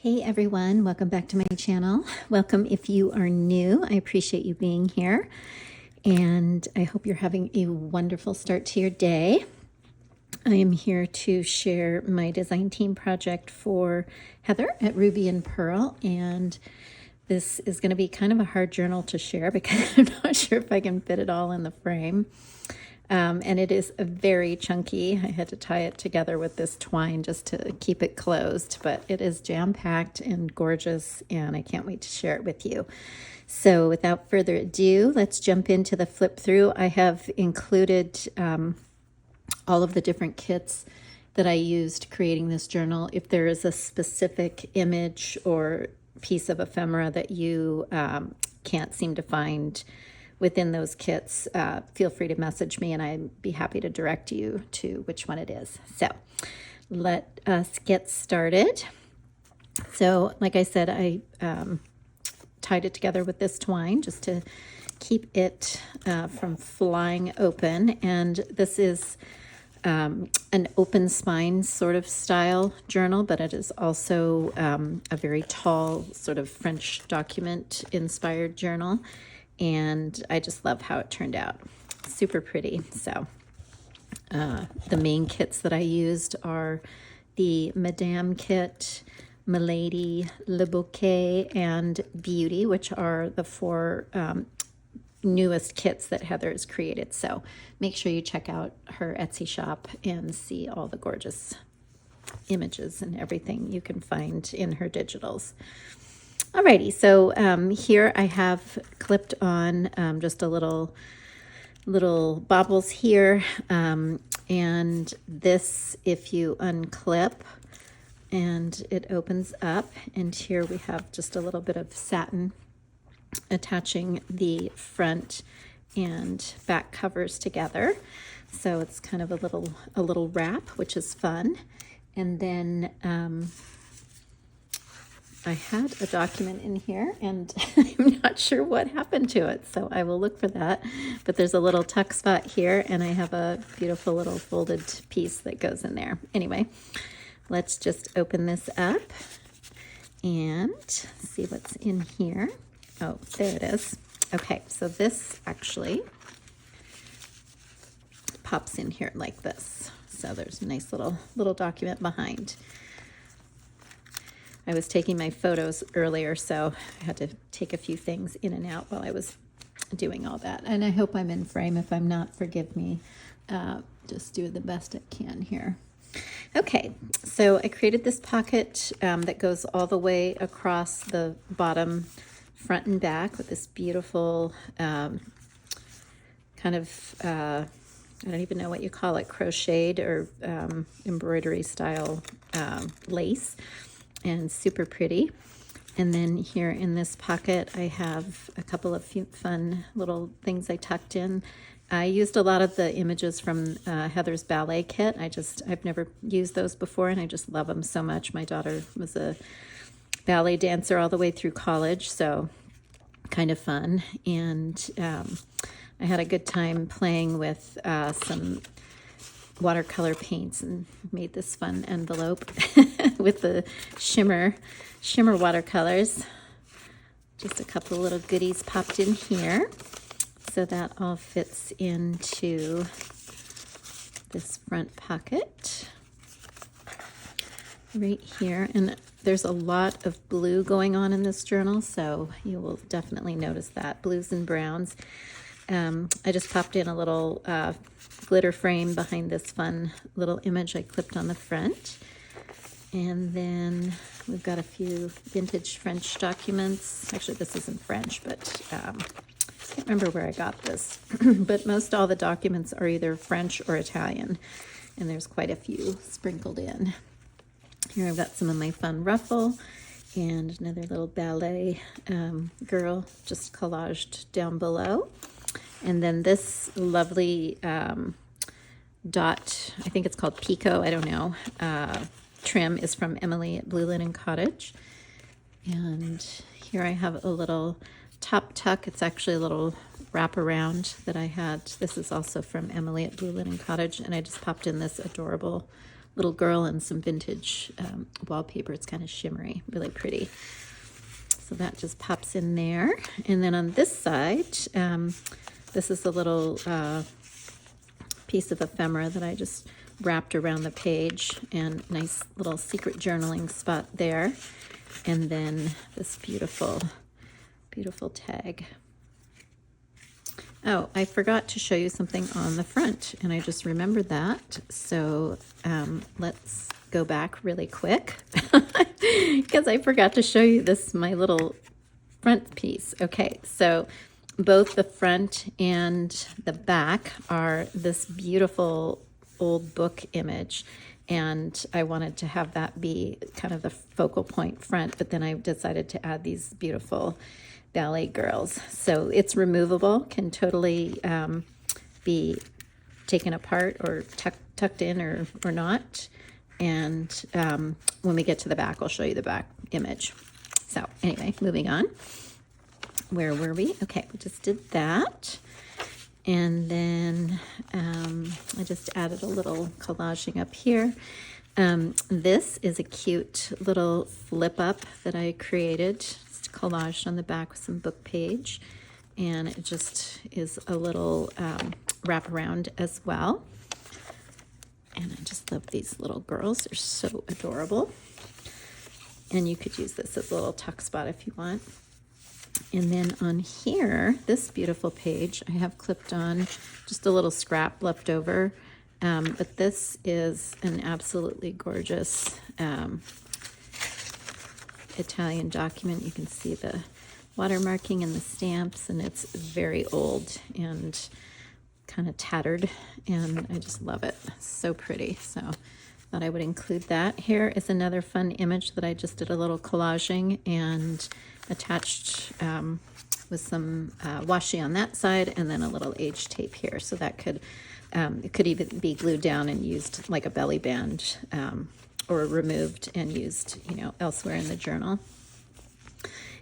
Hey everyone, welcome back to my channel. Welcome if you are new. I appreciate you being here and I hope you're having a wonderful start to your day. I am here to share my design team project for Heather at Ruby and Pearl, and this is going to be kind of a hard journal to share because I'm not sure if I can fit it all in the frame. And it is very chunky. I had to tie it together with this twine just to keep it closed, but it is jam-packed and gorgeous, and I can't wait to share it with you. So without further ado, let's jump into the flip through. I have included all of the different kits that I used creating this journal. If there is a specific image or piece of ephemera that you can't seem to find within those kits, feel free to message me and I'd be happy to direct you to which one it is. So let us get started. So like I said, I tied it together with this twine just to keep it from flying open. And this is an open spine sort of style journal, but it is also a very tall sort of French document inspired journal. And I just love how it turned out. Super pretty. So the main kits that I used are the Madame kit, Milady, Le Bouquet, and Beauty, which are the four newest kits that Heather has created. So make sure you check out her Etsy shop and see all the gorgeous images and everything you can find in her digitals. Alrighty, so here I have clipped on just a little bobbles here, and this, if you unclip and it opens up, and here we have just a little bit of satin attaching the front and back covers together. So it's kind of a little wrap, which is fun. And then I had a document in here and I'm not sure what happened to it, so I will look for that. But there's a little tuck spot here and I have a beautiful little folded piece that goes in there. Anyway, let's just open this up and see what's in here. Oh, there it is. Okay, so this actually pops in here like this. So there's a nice little document behind. I was taking my photos earlier, so I had to take a few things in and out while I was doing all that. And I hope I'm in frame. If I'm not, forgive me. Just do the best I can here. Okay, so I created this pocket that goes all the way across the bottom, front and back, with this beautiful kind of, I don't even know what you call it, crocheted or embroidery style lace. And super pretty. And then here in this pocket I have a couple of fun little things I tucked in. I used a lot of the images from Heather's ballet kit. I've never used those before and I just love them so much. My daughter was a ballet dancer all the way through college, so kind of fun. And I had a good time playing with some watercolor paints and made this fun envelope with the shimmer watercolors. Just a couple of little goodies popped in here. So that all fits into this front pocket right here. And there's a lot of blue going on in this journal, so you will definitely notice that. Blues and browns. I just popped in a little glitter frame behind this fun little image I clipped on the front. And then we've got a few vintage French documents. Actually, this isn't French, but I can't remember where I got this. But most all the documents are either French or Italian, and there's quite a few sprinkled in. Here I've got some of my fun ruffle and another little ballet girl just collaged down below. And then this lovely dot, I think it's called Pico, I don't know, trim is from Emily at Blue Linen Cottage. And here I have a little top tuck. It's actually a little wraparound that I had. This is also from Emily at Blue Linen Cottage, and I just popped in this adorable little girl and some vintage wallpaper. It's kind of shimmery, really pretty. So that just pops in there. And then on this side, this is a little piece of ephemera that I just wrapped around the page, and nice little secret journaling spot there. And then this beautiful, beautiful tag. Oh, I forgot to show you something on the front, and I just remembered that. So let's go back really quick because I forgot to show you this, my little front piece. Okay, so both the front and the back are this beautiful old book image, and I wanted to have that be kind of the focal point front, but then I decided to add these beautiful ballet girls. So it's removable, can totally be taken apart or tucked in or not. And when we get to the back, I'll show you the back image. So anyway, moving on. Where were we? Okay, we just did that. And then I just added a little collaging up here. This is a cute little flip up that I created, just collaged on the back with some book page. And it just is a little wraparound as well. And I just love these little girls. They're so adorable. And you could use this as a little tuck spot if you want. And then on here, this beautiful page, I have clipped on just a little scrap left over. But this is an absolutely gorgeous Italian document. You can see the watermarking and the stamps, and it's very old and kind of tattered, and I just love it. So pretty. So thought I would include that. Here is another fun image that I just did a little collaging and attached with some washi on that side, and then a little age tape here. So that could it could even be glued down and used like a belly band, or removed and used, you know, elsewhere in the journal.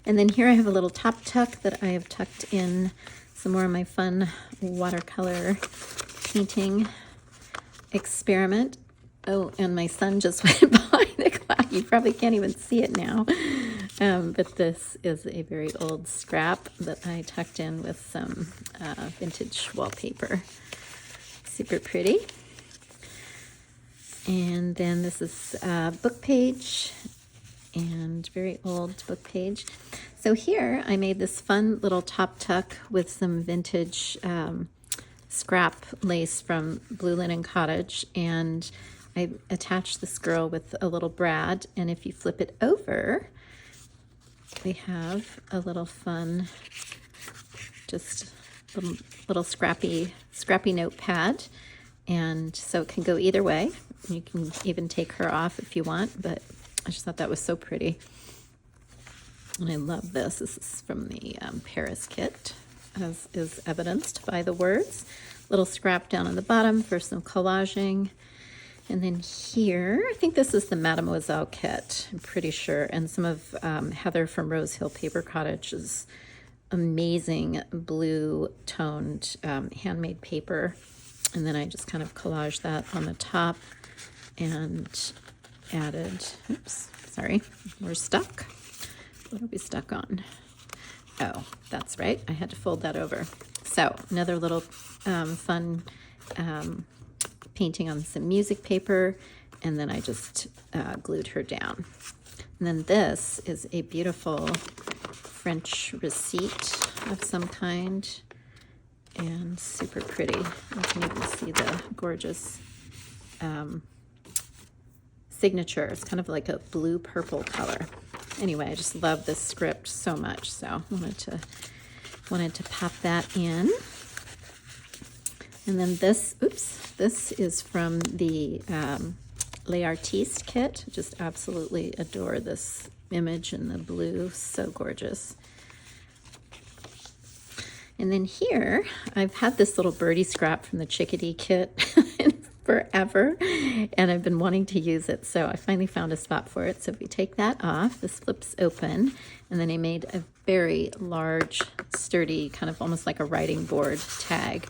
And then here I have a little top tuck that I have tucked in some more of my fun watercolor painting experiment. Oh, and my son just went by the cloud. You probably can't even see it now. But this is a very old scrap that I tucked in with some vintage wallpaper. Super pretty. And then this is a book page, and very old book page. So here I made this fun little top tuck with some vintage scrap lace from Blue Linen Cottage, and I attached this girl with a little brad, and if you flip it over, we have a little fun, just little scrappy notepad, and so it can go either way. You can even take her off if you want, but I just thought that was so pretty. And I love this. This is from the Paris kit, as is evidenced by the words. Little scrap down on the bottom for some collaging. And then here, I think this is the Mademoiselle kit, I'm pretty sure. And some of Heather from Rose Hill Paper Cottage's amazing blue toned handmade paper. And then I just kind of collaged that on the top and added, oops, sorry, we're stuck. What are we stuck on? Oh, that's right. I had to fold that over. So another little fun painting on some music paper, and then I just glued her down. And then this is a beautiful French receipt of some kind, and super pretty. You can even see the gorgeous signature. It's kind of like a blue purple color. Anyway, I just love this script so much, so wanted to pop that in. And then this, oops, this is from the Les Artistes kit. Just absolutely adore this image in the blue, so gorgeous. And then here, I've had this little birdie scrap from the Chickadee kit forever, and I've been wanting to use it, so I finally found a spot for it. So if we take that off, this flips open, and then I made a very large, sturdy, kind of almost like a writing board tag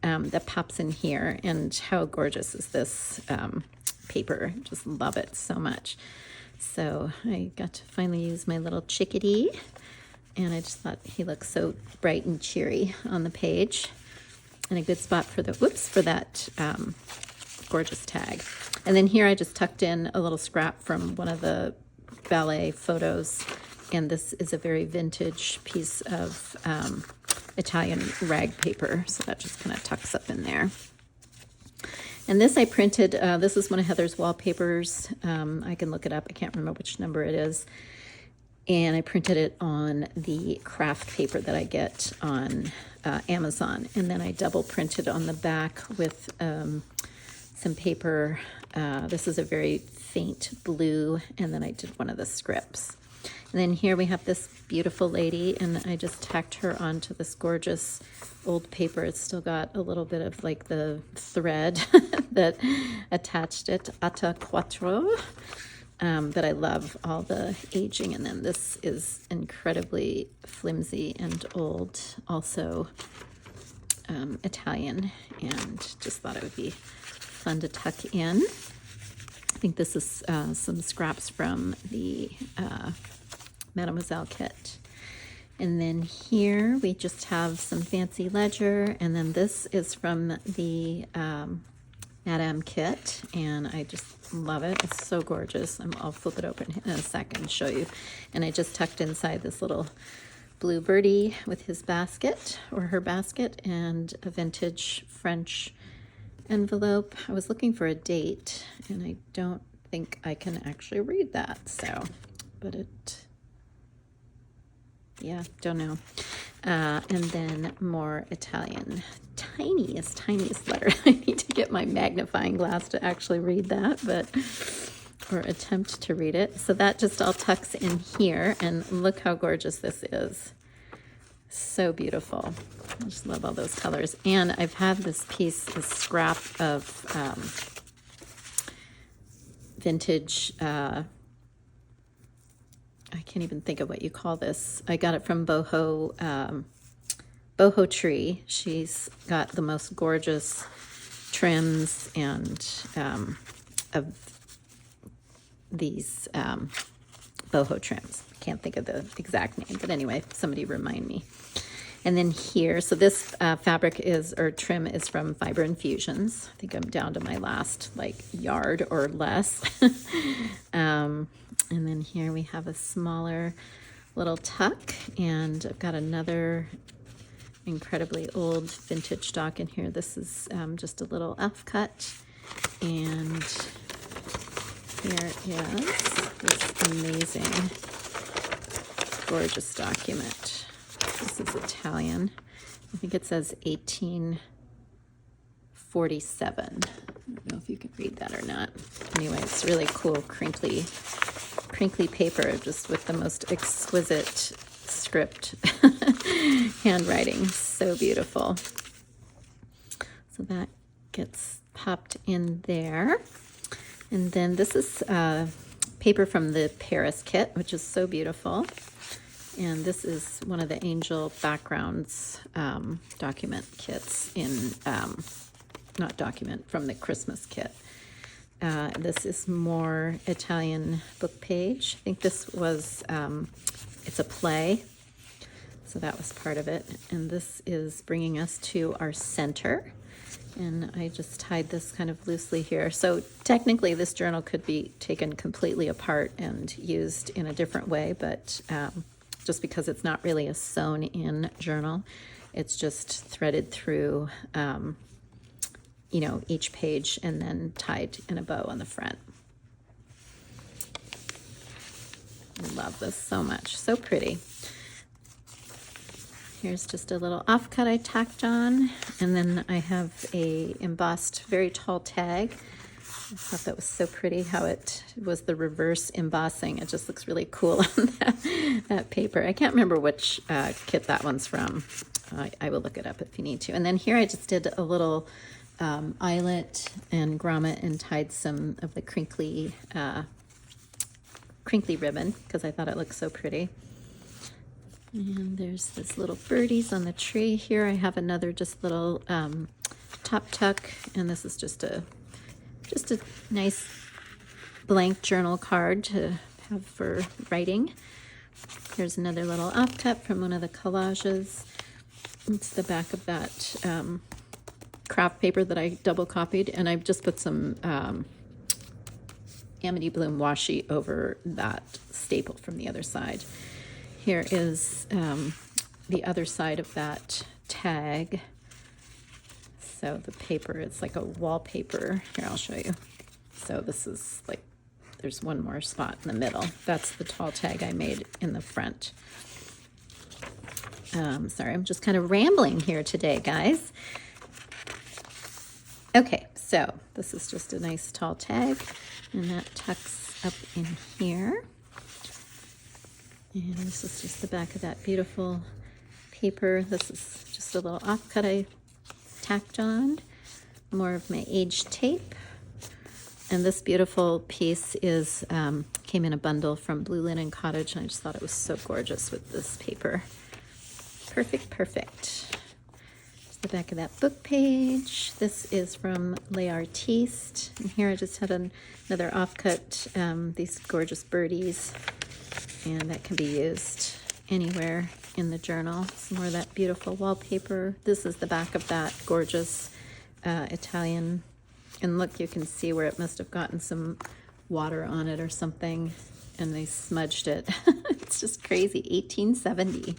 that pops in here. And how gorgeous is this paper. Just love it so much. So I got to finally use my little chickadee, and I just thought he looks so bright and cheery on the page, and a good spot for the, for that gorgeous tag. And then here I just tucked in a little scrap from one of the ballet photos, and this is a very vintage piece of Italian rag paper, so that just kind of tucks up in there. And this I printed, this is one of Heather's wallpapers. I can look it up, I can't remember which number it is. And I printed it on the craft paper that I get on Amazon. And then I double printed on the back with some paper. This is a very faint blue, and then I did one of the scripts. And then here we have this beautiful lady, and I just tacked her onto this gorgeous old paper. It's still got a little bit of like the thread that attached it, Atta Quattro. But I love all the aging. And then this is incredibly flimsy and old, also Italian, and just thought it would be fun to tuck in. I think this is some scraps from the Mademoiselle kit. And then here we just have some fancy ledger, and then this is from the Madame kit, and I just love it. It's so gorgeous. I'll flip it open in a second and show you. And I just tucked inside this little blue birdie with his basket, or her basket, and a vintage French envelope. I was looking for a date, and I don't think I can actually read that, so, but it, yeah, don't know. And then more Italian, tiniest letter. I need to get my magnifying glass to actually read that, but, or attempt to read it. So that just all tucks in here, and look how gorgeous this is. So beautiful. I just love all those colors. And I've had this piece, this scrap of vintage, I can't even think of what you call this. I got it from Boho Tree. She's got the most gorgeous trims and of these boho trims. I can't think of the exact name, but anyway, somebody remind me. And then here, so this fabric is, or trim is from Fiber Infusions. I think I'm down to my last like yard or less. And then here we have a smaller little tuck, and I've got another incredibly old vintage stock in here. This is just a little elf cut, and here is this amazing, gorgeous document. This is Italian. I think it says 1847. I don't know if you can read that or not. Anyway, it's really cool, crinkly paper, just with the most exquisite script handwriting. So beautiful. So that gets popped in there. And then this is paper from the Paris kit, which is so beautiful. And this is one of the Angel Backgrounds document kits in, not document, from the Christmas kit. This is more Italian book page. I think this was, it's a play, so that was part of it. And this is bringing us to our center. And I just tied this kind of loosely here. So technically this journal could be taken completely apart and used in a different way, but just because it's not really a sewn in journal, it's just threaded through you know, each page and then tied in a bow on the front. I love this so much, so pretty. Here's just a little offcut I tacked on, and then I have a embossed, very tall tag. I thought that was so pretty how it was the reverse embossing. It just looks really cool on that paper. I can't remember which kit that one's from. I will look it up if you need to. And then here I just did a little eyelet and grommet and tied some of the crinkly ribbon because I thought it looked so pretty. And there's this little birdies on the tree. Here I have another just little top tuck, and this is just a nice blank journal card to have for writing. Here's another little offcut from one of the collages. It's the back of that craft paper that I double copied, and I've just put some Amity Bloom washi over that staple from the other side. Here is the other side of that tag. So the paper, it's like a wallpaper. Here, I'll show you. So this is like, there's one more spot in the middle. That's the tall tag I made in the front. Sorry, I'm just kind of rambling here today, guys. Okay, so this is just a nice tall tag, and that tucks up in here. And this is just the back of that beautiful paper. This is just a little offcut I tacked on. More of my aged tape. And this beautiful piece is came in a bundle from Blue Linen Cottage, and I just thought it was so gorgeous with this paper. Perfect, perfect. Here's the back of that book page. This is from Les Artistes. And here I just had another offcut, these gorgeous birdies. And that can be used anywhere in the journal. Some more of that beautiful wallpaper. This is the back of that gorgeous Italian. And look, you can see where it must have gotten some water on it or something, and they smudged it. It's just crazy. 1870.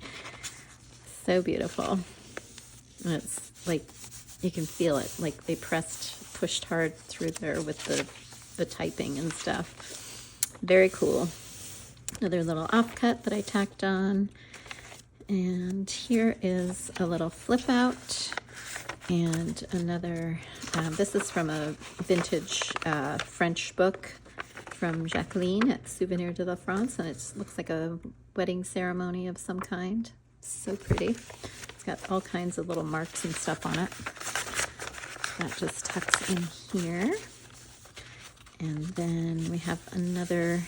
So beautiful. And it's like, you can feel it, like they pushed hard through there with the typing and stuff. Very cool. Another little offcut that I tacked on. And here is a little flip out. And another, this is from a vintage French book from Jacqueline at Souvenir de la France, and it looks like a wedding ceremony of some kind. So pretty. It's got all kinds of little marks and stuff on it. That just tucks in here. And then we have another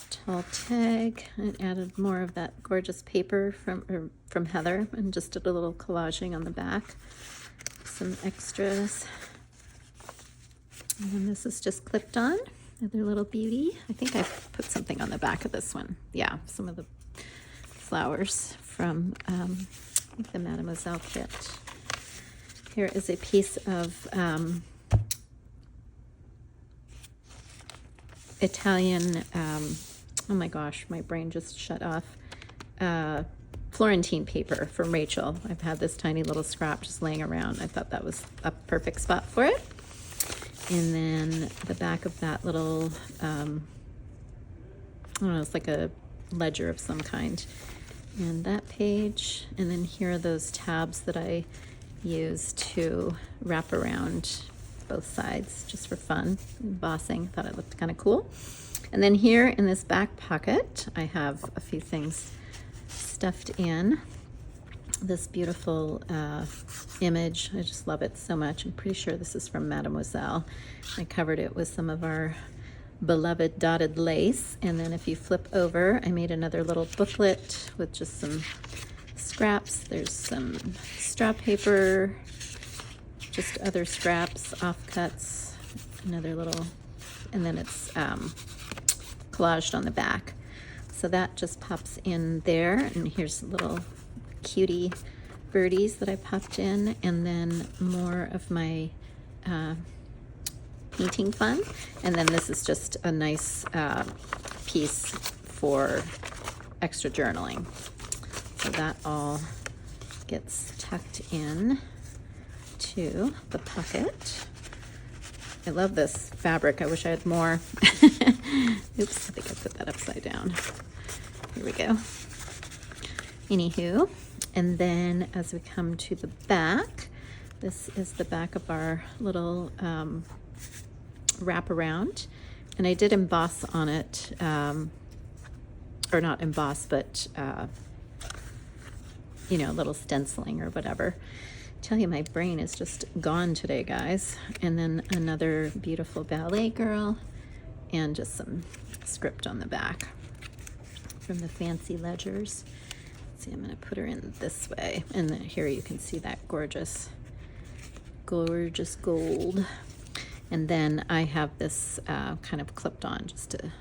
tall tag. I added more of that gorgeous paper from Heather, and just did a little collaging on the back. Some extras. And then this is just clipped on. Another little beauty. I think I put something on the back of this one. Yeah, some of the flowers from the Mademoiselle kit. Here is a piece of Italian, oh my gosh, my brain just shut off. Florentine paper from Rachel. I've had this tiny little scrap just laying around. I thought that was a perfect spot for it. And then the back of that little, I don't know, it's like a ledger of some kind. And that page. And then here are those tabs that I use to wrap around both sides just for fun. Embossing. Thought it looked kind of cool. And then here in this back pocket, I have a few things stuffed in. This beautiful image. I just love it so much. I'm pretty sure this is from Mademoiselle. I covered it with some of our beloved dotted lace. And then if you flip over, I made another little booklet with just some scraps. There's some straw paper, just other scraps, offcuts, another little, and then it's collaged on the back. So that just pops in there, and here's little cutie birdies that I popped in, and then more of my painting fun. And then this is just a nice piece for extra journaling. So that all gets tucked in to the pocket. I love this fabric. I wish I had more. Oops, I think I put that upside down. Here we go. Anywho, and then as we come to the back, this is the back of our little wraparound. And I did emboss on it, or not emboss, but you know, a little stenciling or whatever. Tell you, my brain is just gone today, guys. And then another beautiful ballet girl, and just some script on the back from the Fancy Ledgers. Let's see, I'm gonna put her in this way, and then here you can see that gorgeous, gorgeous gold. And then I have this kind of clipped on just to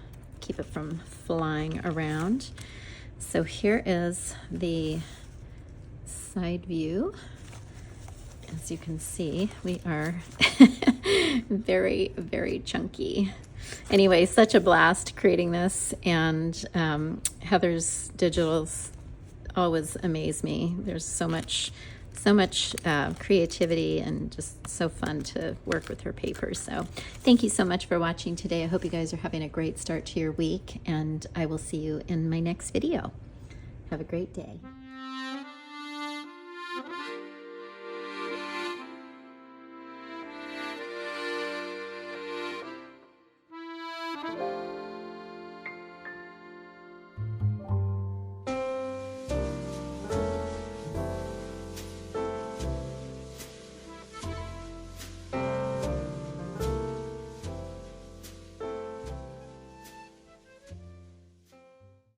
keep it from flying around. So here is the side view. As you can see, we are very, very chunky. Anyway, such a blast creating this, and Heather's digitals always amaze me. There's so much creativity, and just so fun to work with her papers. So thank you so much for watching today. I hope you guys are having a great start to your week, and I will see you in my next video. Have a great day.